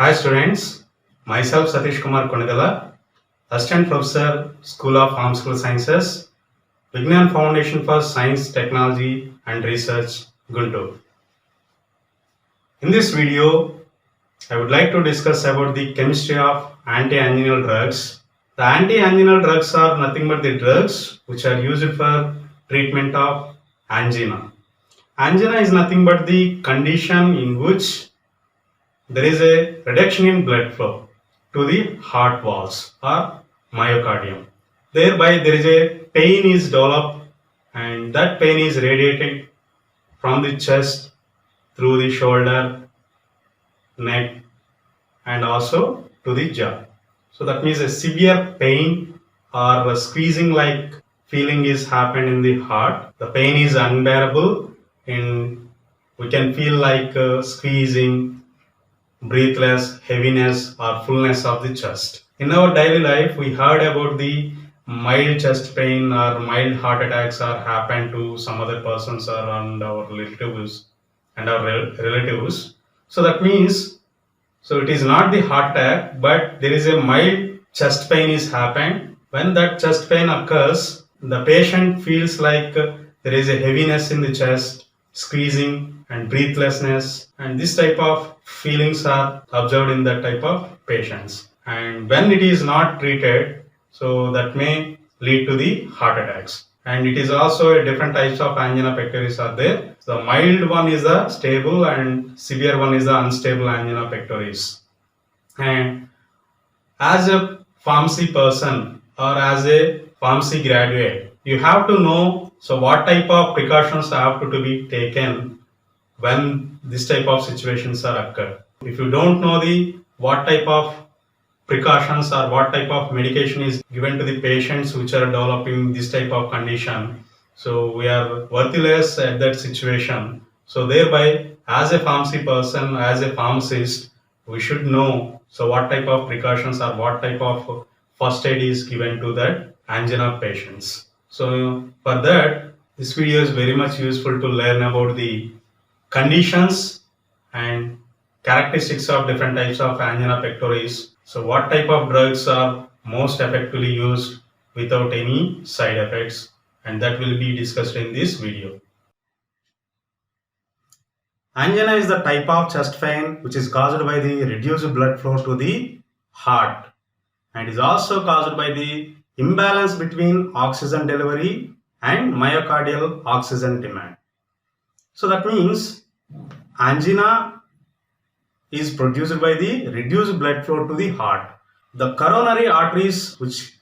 Hi students, myself Satish Kumar Konagala, Assistant Professor, School of Pharmaceutical Sciences, Vignan Foundation for Science, Technology and Research, Guntur. In this video, I would like to discuss about the chemistry of anti-anginal drugs. The anti-anginal drugs are nothing but the drugs which are used for treatment of angina. Angina is nothing but the condition in which there is a reduction in blood flow to the heart walls or myocardium. Thereby there is a pain is developed and that pain is radiated from the chest through the shoulder, neck and also to the jaw. So that means a severe pain or a squeezing like feeling is happened in the heart. The pain is unbearable and we can feel like squeezing, breathless, heaviness or fullness of the chest. In our daily life, we heard about the mild chest pain or mild heart attacks are happen to some other persons or and our relatives and our relatives. So that means, so it is not the heart attack, but there is a mild chest pain is happened. When that chest pain occurs, the patient feels like there is a heaviness in the chest, squeezing and breathlessness, and this type of feelings are observed in that type of patients. And when it is not treated, so that may lead to the heart attacks. And it is also a different types of angina pectoris are there. The mild one is the stable and severe one is the unstable angina pectoris. And as a pharmacy person or as a pharmacy graduate, you have to know so what type of precautions have to be taken when this type of situations are occurred. If you don't know the what type of precautions or what type of medication is given to the patients which are developing this type of condition, so we are worthless at that situation. So thereby, as a pharmacy person, as a pharmacist, we should know so what type of precautions or what type of first aid is given to that angina patients. So for that, this video is very much useful to learn about the conditions and characteristics of different types of angina pectoris. So what type of drugs are most effectively used without any side effects, and that will be discussed in this video. Angina is the type of chest pain which is caused by the reduced blood flow to the heart and is also caused by the imbalance between oxygen delivery and myocardial oxygen demand. So that means angina is produced by the reduced blood flow to the heart. The coronary arteries which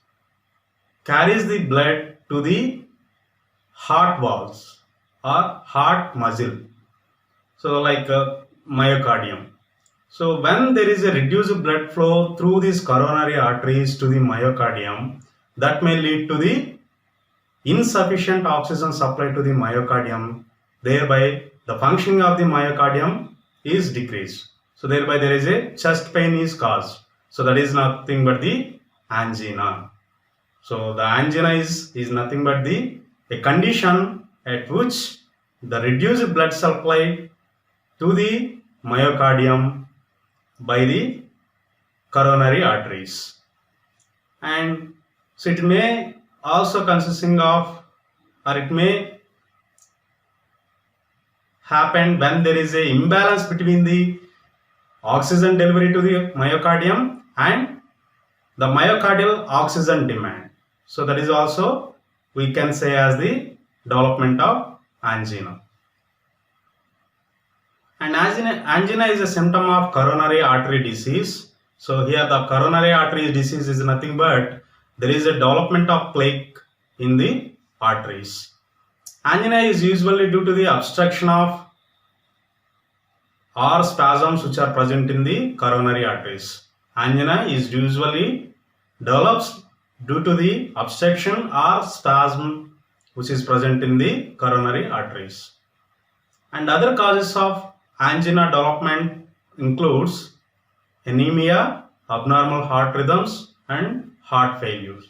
carries the blood to the heart valves or heart muscle. So like myocardium. So when there is a reduced blood flow through these coronary arteries to the myocardium, that may lead to the insufficient oxygen supply to the myocardium. Thereby the functioning of the myocardium is decreased. So thereby there is a chest pain is caused. So that is nothing but the angina. So the angina is nothing but a condition at which the reduced blood supply to the myocardium by the coronary arteries. And so it may also consisting of, or it may happen when there is a imbalance between the oxygen delivery to the myocardium and the myocardial oxygen demand. So that is also we can say as the development of angina. And angina is a symptom of coronary artery disease. So here the coronary artery disease is nothing but there is a development of plaque in the arteries. Angina is usually due to the obstruction of or spasms which are present in the coronary arteries. Angina is usually develops due to the obstruction or spasm which is present in the coronary arteries. And other causes of angina development includes anemia, abnormal heart rhythms and heart failure.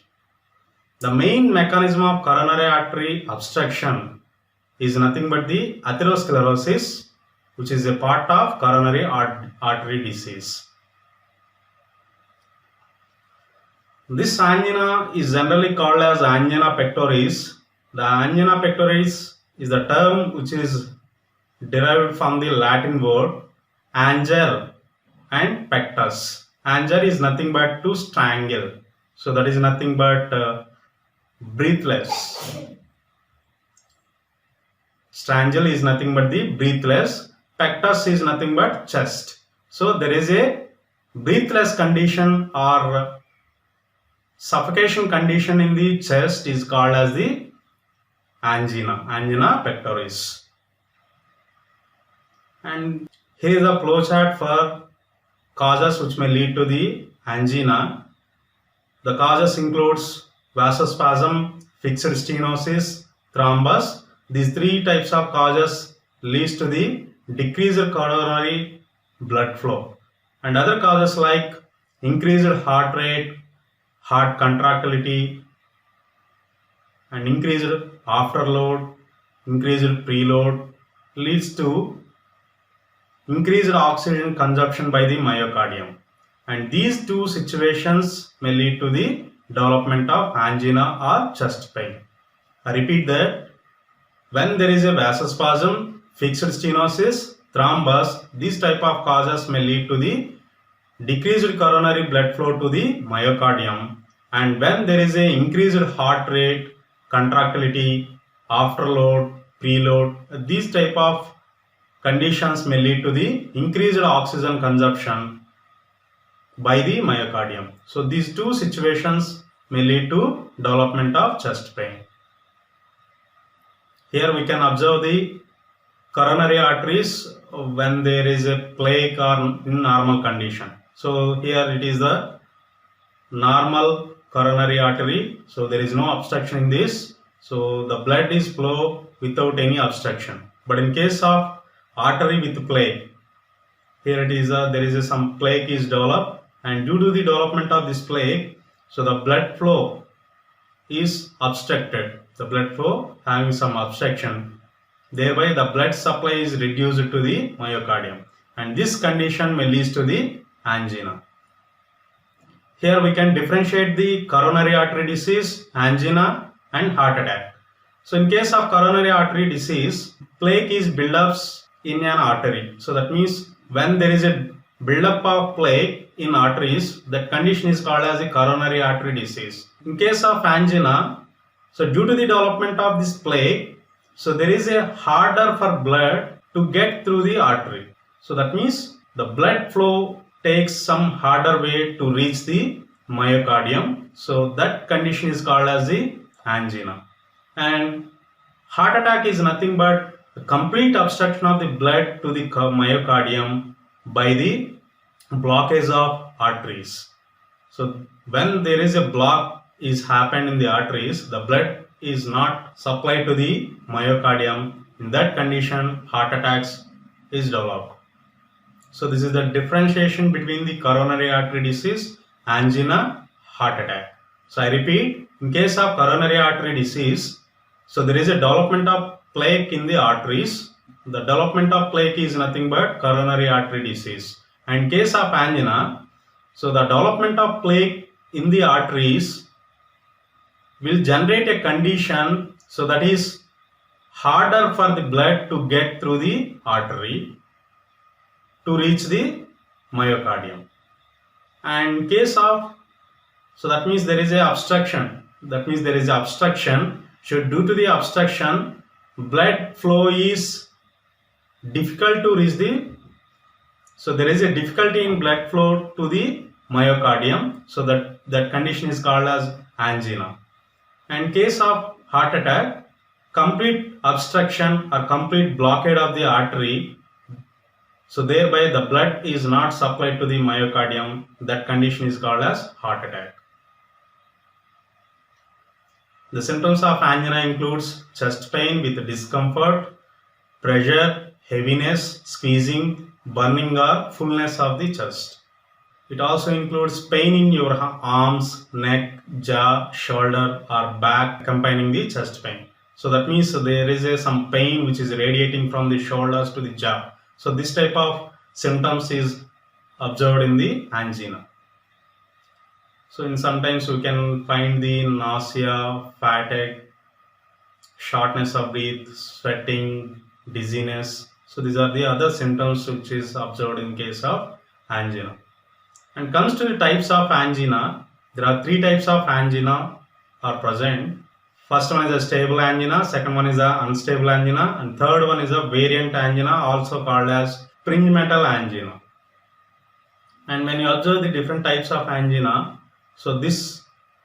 The main mechanism of coronary artery obstruction is nothing but the atherosclerosis, which is a part of coronary artery disease. This angina is generally called as angina pectoris. The angina pectoris is the term which is derived from the Latin word anger and pectus. Anger is nothing but to strangle. So that is nothing but breathless. Strangle is nothing but the breathless. Pectus is nothing but chest. So there is a breathless condition or suffocation condition in the chest is called as the angina pectoris. And here is a flowchart for causes which may lead to the angina. The causes includes vasospasm, fixed stenosis, thrombus. These three types of causes leads to the decreased coronary blood flow. And other causes like increased heart rate, heart contractility, and increased afterload, increased preload leads to increased oxygen consumption by the myocardium. And these two situations may lead to the development of angina or chest pain. I repeat that when there is a vasospasm, fixed stenosis, thrombus, these type of causes may lead to the decreased coronary blood flow to the myocardium. And when there is a increased heart rate, contractility, afterload, preload, these type of conditions may lead to the increased oxygen consumption by the myocardium. So these two situations may lead to development of chest pain. Here we can observe the coronary arteries when there is a plaque or in normal condition. So here it is the normal coronary artery. So there is no obstruction in this. So the blood is flow without any obstruction. But in case of artery with plaque, here it is there is some plaque is developed, and due to the development of this plaque, so the blood flow is obstructed. The blood flow having some obstruction, thereby the blood supply is reduced to the myocardium, and this condition may lead to the angina. Here we can differentiate the coronary artery disease, angina and heart attack. So in case of coronary artery disease, plaque is buildups in an artery. So that means when there is a buildup of plaque in arteries, that condition is called as a coronary artery disease. In case of angina, so due to the development of this plaque, so there is a harder for blood to get through the artery. So that means the blood flow takes some harder way to reach the myocardium. So that condition is called as the angina. And heart attack is nothing but a complete obstruction of the blood to the myocardium by the blockage of arteries. So when there is a block is happened in the arteries, the blood is not supplied to the myocardium. In that condition, heart attacks is developed. So this is the differentiation between the coronary artery disease, angina, heart attack. So I repeat, in case of coronary artery disease, so there is a development of plaque in the arteries. The development of plaque is nothing but coronary artery disease. And in case of angina, so the development of plaque in the arteries will generate a condition, so that is harder for the blood to get through the artery to reach the myocardium. And in case of, so that means there is a obstruction. That means there is a obstruction. So due to the obstruction, blood flow is difficult to reach the, so there is a difficulty in blood flow to the myocardium. So that condition is called as angina. And in case of heart attack, complete obstruction or complete blockade of the artery, so thereby the blood is not supplied to the myocardium. That condition is called as heart attack. The symptoms of angina includes chest pain with discomfort, pressure, heaviness, squeezing, burning or fullness of the chest. It also includes pain in your arms, neck, jaw, shoulder or back accompanying the chest pain. So that means there is some pain which is radiating from the shoulders to the jaw. So this type of symptoms is observed in the angina. So in sometimes we can find the nausea, fatigue, shortness of breath, sweating, dizziness. So these are the other symptoms which is observed in case of angina. And comes to the types of angina, there are three types of angina are present. First one is a stable angina, second one is a unstable angina, and third one is a variant angina, also called as fringe metal angina. And when you observe the different types of angina, so this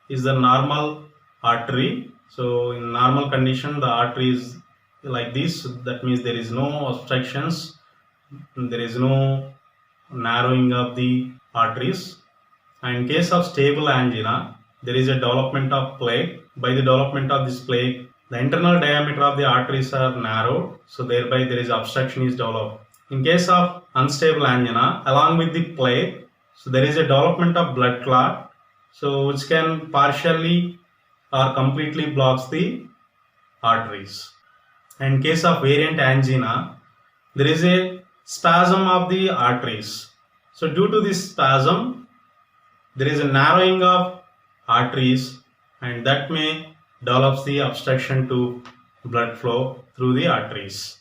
is the normal artery. So in normal condition, the artery is like this. That means there is no obstructions, there is no narrowing of the arteries. And in case of stable angina, there is a development of plaque. By the development of this plaque, the internal diameter of the arteries are narrowed, so thereby there is obstruction is developed. In case of unstable angina, along with the plaque, so there is a development of blood clot, so which can partially or completely blocks the arteries. And in case of variant angina, there is a spasm of the arteries. So due to this spasm, there is a narrowing of arteries, and that may develop the obstruction to blood flow through the arteries.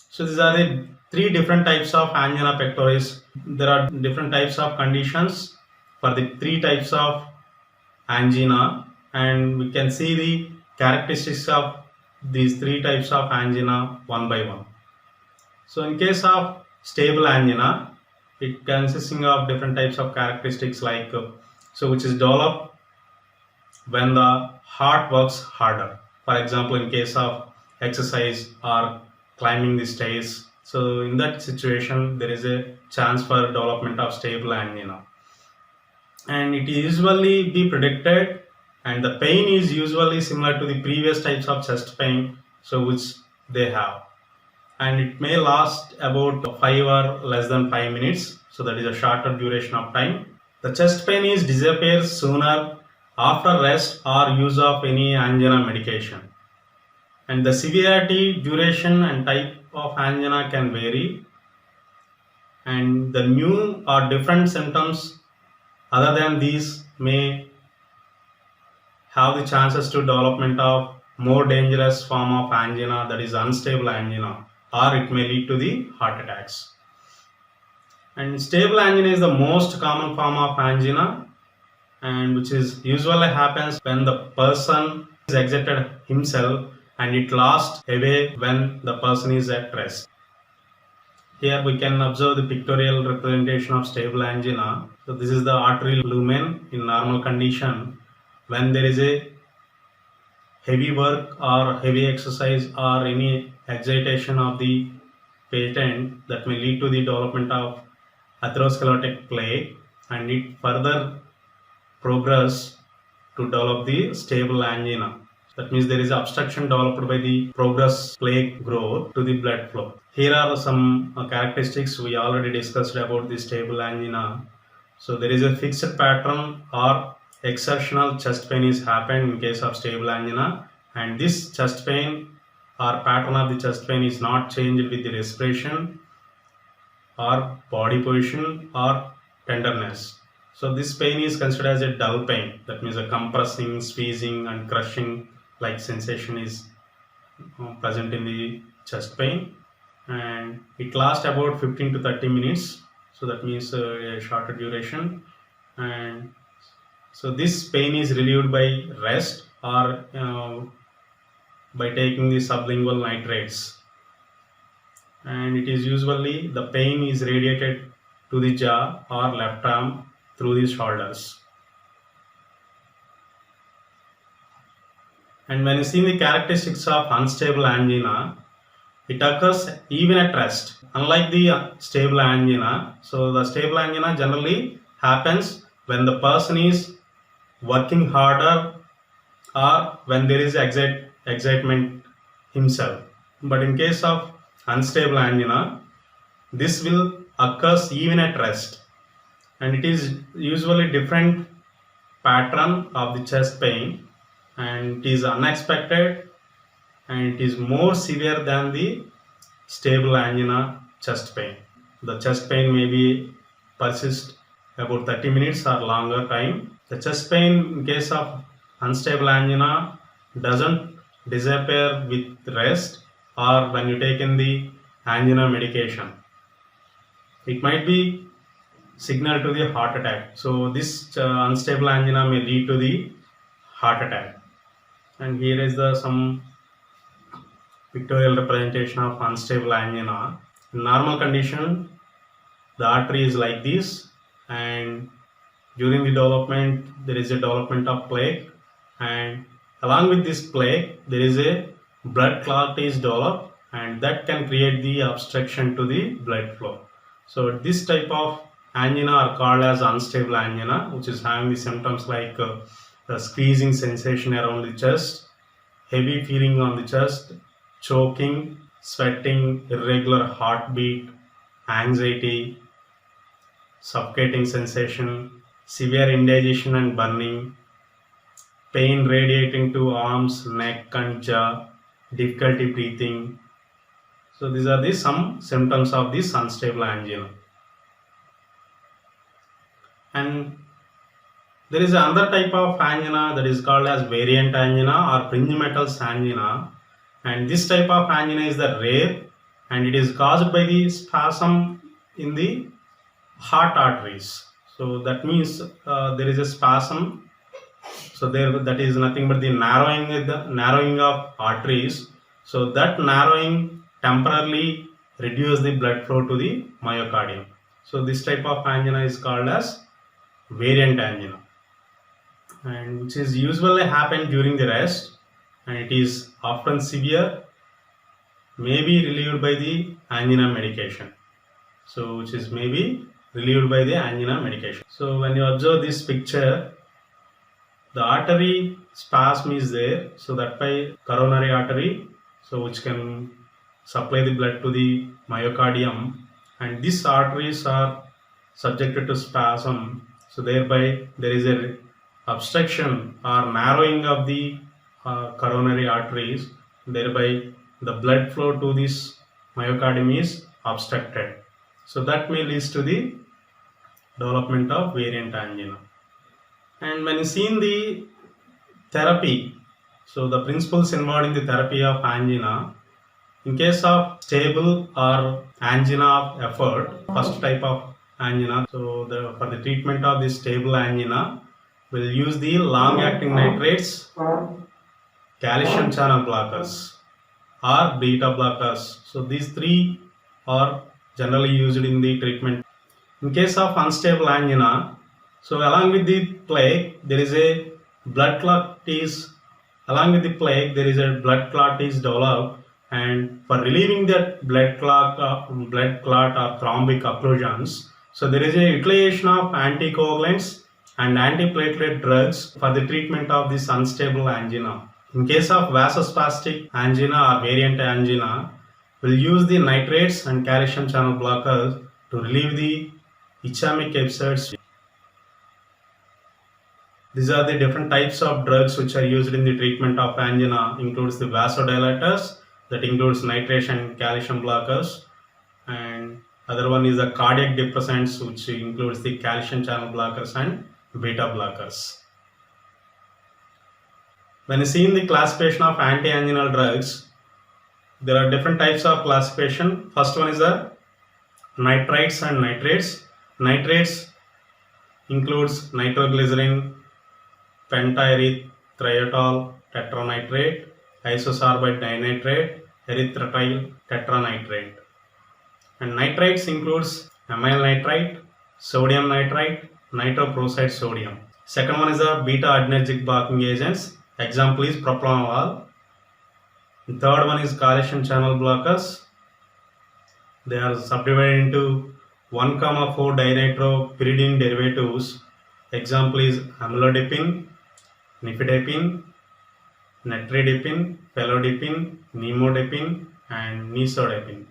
So these are the three different types of angina pectoris. There are different types of conditions for the three types of angina, and we can see the characteristics of these three types of angina one by one. So in case of stable angina, it consisting of different types of characteristics like which is developed when the heart works harder. For example, in case of exercise or climbing the stairs, so in that situation there is a chance for development of stable angina, and it usually be predicted, and the pain is usually similar to the previous types of chest pain, so which they have, and it may last about 5 or less than 5 minutes, so that is a shorter duration of time. The chest pain is disappears sooner after rest or use of any angina medication, and the severity, duration and type of angina can vary, and the new or different symptoms other than these may have the chances to development of more dangerous form of angina, that is unstable angina, or it may lead to the heart attacks. And stable angina is the most common form of angina, and which is usually happens when the person is exerted himself and it lasts away when the person is at rest. Here we can observe the pictorial representation of stable angina. So this is the artery lumen in normal condition. When there is a heavy work or heavy exercise or any excitation of the patient, that may lead to the development of atherosclerotic plaque, and it further progress to develop the stable angina. That means there is obstruction developed by the progress plaque growth to the blood flow. Here are some characteristics we already discussed about the stable angina. So there is a fixed pattern or exceptional chest pain is happened in case of stable angina, and this chest pain or pattern of the chest pain is not changed with the respiration or body position or tenderness. So this pain is considered as a dull pain. That means a compressing, squeezing and crushing like sensation is present in the chest pain, and it lasts about 15 to 30 minutes. So that means a shorter duration, and so this pain is relieved by rest or by taking the sublingual nitrates, and it is usually the pain is radiated to the jaw or left arm through the shoulders. And when you see the characteristics of unstable angina, it occurs even at rest. Unlike the stable angina, so the stable angina generally happens when the person is working harder or when there is excitement himself. But in case of unstable angina, this will occurs even at rest, and it is usually different pattern of the chest pain, and it is unexpected, and it is more severe than the stable angina chest pain. The chest pain may be persist about 30 minutes or longer time. The chest pain in case of unstable angina doesn't disappear with rest or when you take in the angina medication. It might be signal to the heart attack. So this unstable angina may lead to the heart attack. And here is the some pictorial representation of unstable angina. In normal condition, the artery is like this, and during the development there is a development of plaque, and along with this plaque there is a blood clot is developed, and that can create the obstruction to the blood flow. So this type of angina are called as unstable angina, which is having the symptoms like the squeezing sensation around the chest, heavy feeling on the chest, choking, sweating, irregular heartbeat, anxiety, suffocating sensation, severe indigestion and burning, pain radiating to arms, neck and jaw, difficulty breathing. So these are the some symptoms of this unstable angina. And there is another type of angina that is called as variant angina or Prinzmetal's angina, and this type of angina is the rare, and it is caused by the spasm in the heart arteries. So that means there is a spasm. So there, that is nothing but the narrowing of arteries. So that narrowing temporarily reduce the blood flow to the myocardium. So this type of angina is called as variant angina, and which is usually happen during the rest, and it is often severe, may be relieved by the angina medication. So which is maybe relieved by the angina medication. So when you observe this picture, the artery spasm is there, so that by coronary artery, so which can supply the blood to the myocardium, and these arteries are subjected to spasm, so thereby there is a obstruction or narrowing of the coronary arteries, thereby the blood flow to this myocardium is obstructed. So that may lead to the development of variant angina. And when you see in the therapy, so the principles involved in the therapy of angina, in case of stable or angina of effort, first type of angina, so for the treatment of this stable angina, we'll use the long-acting nitrates, calcium channel blockers or beta blockers. So these three are generally used in the treatment. In case of unstable angina, so along with the plaque, there is a blood clot is developed, and for relieving that blood clot or thrombic occlusions, so there is a utilization of anticoagulants and antiplatelet drugs for the treatment of this unstable angina. In case of vasospastic angina or variant angina, we'll use the nitrates and calcium channel blockers to relieve the ischemic episodes. These are the different types of drugs which are used in the treatment of angina. Includes the vasodilators, that includes nitrates and calcium blockers, and other one is the cardiac depressants, which includes the calcium channel blockers and beta blockers. When you see in the classification of anti-anginal drugs, there are different types of classification. First one is the nitrites and nitrates. Nitrates includes nitroglycerin, pentaerythritol tetranitrate, isosorbide dinitrate, erythritol tetranitrate. And nitrites includes amyl nitrite, sodium nitrite, nitroprusside sodium. Second one is the beta adrenergic blocking agents. Example is propranolol. The third one is calcium channel blockers. They are subdivided into 1,4 dinitropyridine derivatives. Example is amlodipine, nifedipine, nitridipine, felodipine, nimodipine, and nisodipine.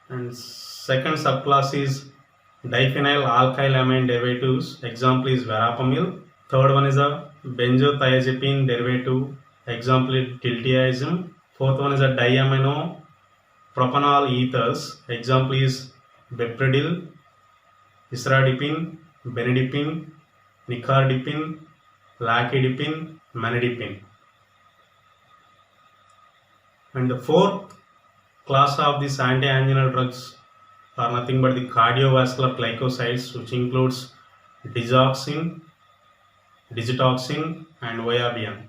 And second subclass is diphenyl alkylamine derivatives. Example is verapamil. Third one is a benzothiazepine derivative. Example is diltiazem. Fourth one is a diamino propanol ethers. Example is bepredil. isradipine, benidipine, nicardipine, lacadipine, manidipine. And the fourth class of these anti-anginal drugs are nothing but the cardiovascular glycosides, which includes digoxin, digitoxin, and viabion.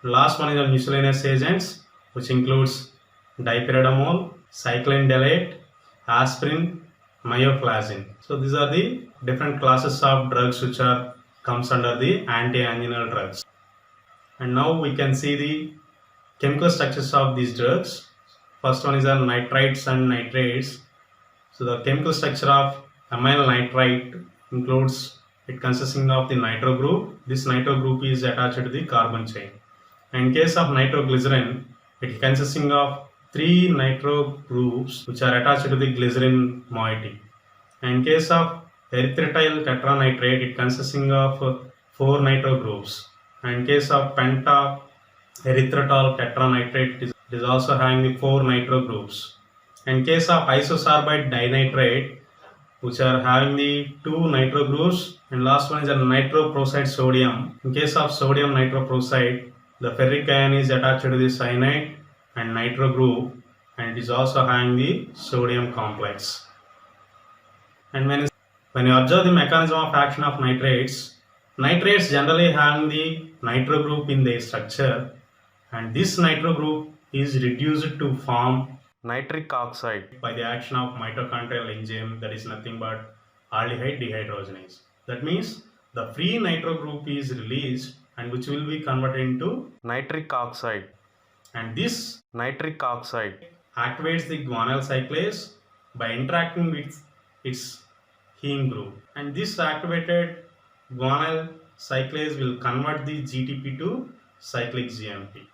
Last one is the miscellaneous agents, which includes dipyridamole, cyclindolate, aspirin, myoflavine. So these are the different classes of drugs which are comes under the anti-anginal drugs. And now we can see the chemical structures of these drugs. First one is the nitrites and nitrates. So the chemical structure of amyl nitrite includes it consisting of the nitro group. This nitro group is attached to the carbon chain. In case of nitroglycerin, it consisting of 3 nitro groups which are attached to the glycerin moiety. In case of erythritol tetranitrate, it consisting of 4 nitro groups. In case of penta erythritol tetranitrate, it is also having the 4 nitro groups. In case of isosorbide dinitrate, which are having the 2 nitro groups, and last one is a nitroprusside sodium. In case of sodium nitroprusside, the ferric ion is attached to the cyanide and nitro group, and it is also having the sodium complex. And when you observe the mechanism of action of nitrates generally having the nitro group in their structure, and this nitro group is reduced to form nitric oxide by the action of mitochondrial enzyme, that is nothing but aldehyde dehydrogenase. That means the free nitro group is released and which will be converted into nitric oxide, and this nitric oxide activates the guanyl cyclase by interacting with its heme group, and this activated guanyl cyclase will convert the GTP to cyclic GMP.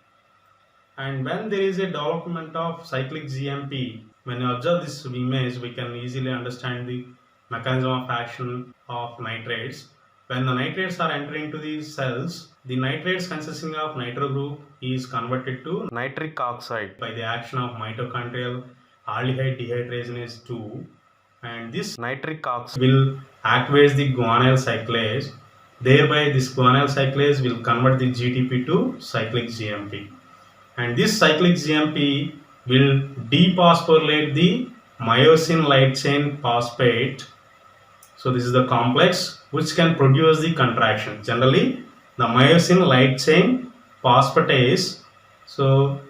And when there is a development of cyclic GMP, when you observe this image, we can easily understand the mechanism of action of nitrates. When the nitrates are entering into these cells, the nitrates consisting of nitro group is converted to nitric oxide by the action of mitochondrial aldehyde dehydrogenase 2, and this nitric oxide will activate the guanyl cyclase. Thereby this guanyl cyclase will convert the GTP to cyclic GMP, and this cyclic GMP will dephosphorylate the myosin light chain phosphate. So this is the complex which can produce the contraction. Generally the myosin light chain phosphatase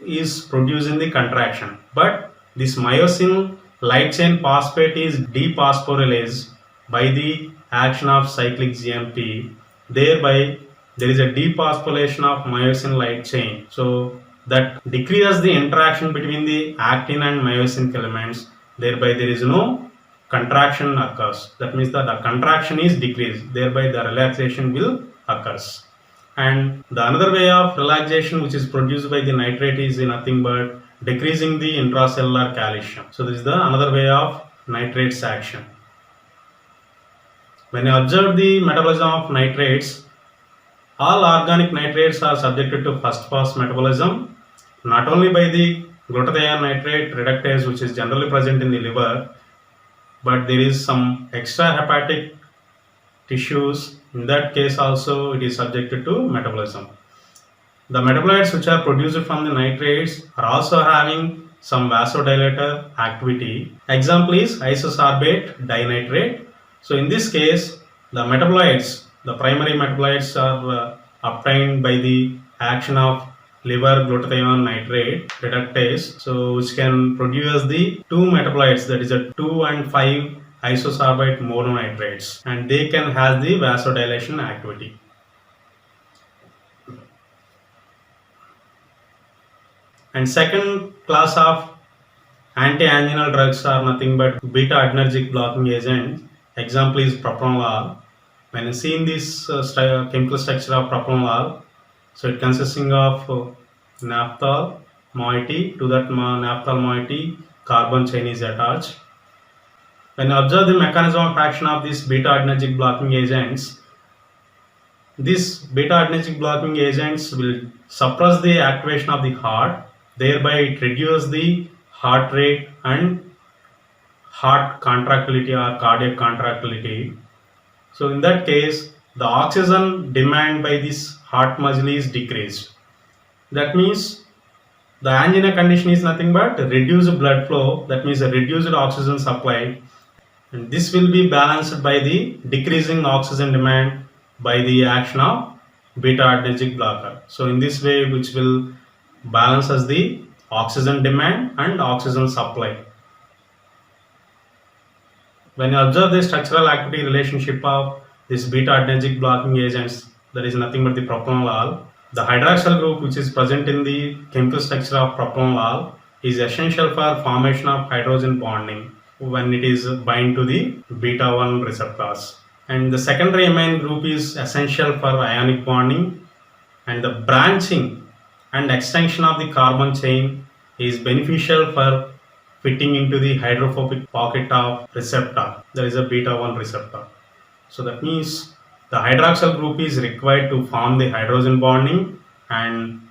is producing the contraction, but this myosin light chain phosphate is dephosphorylase by the action of cyclic GMP. Thereby there is a dephosphorylation of myosin light chain, so that decreases the interaction between the actin and myosin filaments. Thereby there is no contraction occurs. That means that the contraction is decreased, thereby the relaxation will occurs. And the another way of relaxation which is produced by the nitrate is nothing but decreasing the intracellular calcium. So this is the another way of nitrates action. When you observe the metabolism of nitrates, all organic nitrates are subjected to first pass metabolism, not only by the glutathione nitrate reductase which is generally present in the liver, but there is some extrahepatic tissues. In that case also it is subjected to metabolism. The metabolites which are produced from the nitrates are also having some vasodilator activity. Example is isosorbate dinitrate. So in this case the metabolites, the primary metabolites are obtained by the action of liver glutathione nitrate reductase, so which can produce the two metabolites, that is a 2 and 5 isosorbate mononitrates, and they can have the vasodilation activity. And second class of anti-anginal drugs are nothing but beta-adrenergic blocking agents. Example is propranolol. When you see in this chemical structure of propranolol, so it consisting of naphthol moiety. To that naphthol moiety, carbon chain is attached. When you observe the mechanism of action of these beta-adrenergic blocking agents, these beta-adrenergic blocking agents will suppress the activation of the heart. Thereby it reduces the heart rate and heart contractility or cardiac contractility. So in that case, the oxygen demand by this heart muscle is decreased. That means the angina condition is nothing but reduced blood flow, that means a reduced oxygen supply, and this will be balanced by the decreasing oxygen demand by the action of beta adrenergic blocker. So in this way, which will balance as the oxygen demand and oxygen supply. When you observe the structural activity relationship of this beta adrenergic blocking agents, that is nothing but the propranolol. The hydroxyl group which is present in the chemical structure of propranolol is essential for formation of hydrogen bonding when it is bind to the beta 1 receptors. And the secondary amine group is essential for ionic bonding, and the branching and extension of the carbon chain is beneficial for fitting into the hydrophobic pocket of receptor, there is a beta 1 receptor. So that means the hydroxyl group is required to form the hydrogen bonding, and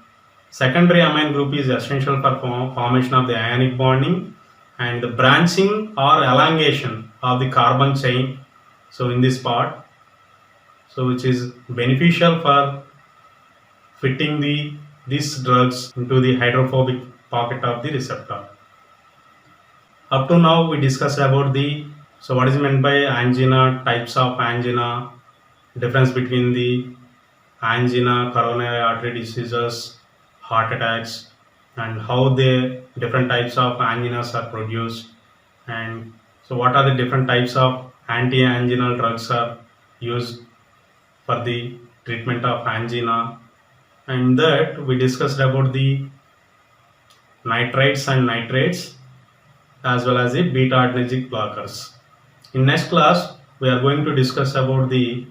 secondary amine group is essential for formation of the ionic bonding and the branching or elongation of the carbon chain. So in this part, so which is beneficial for fitting these drugs into the hydrophobic pocket of the receptor. Up to now we discussed about so what is meant by angina, types of angina, difference between the angina, coronary artery diseases, heart attacks, and how the different types of anginas are produced, and so what are the different types of anti-anginal drugs are used for the treatment of angina, and that we discussed about the nitrites and nitrates as well as the beta adrenergic blockers. In next class, we are going to discuss about the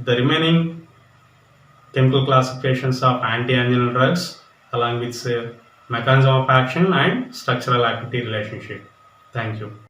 remaining chemical classifications of anti-anginal drugs along with mechanism of action and structural activity relationship. Thank you.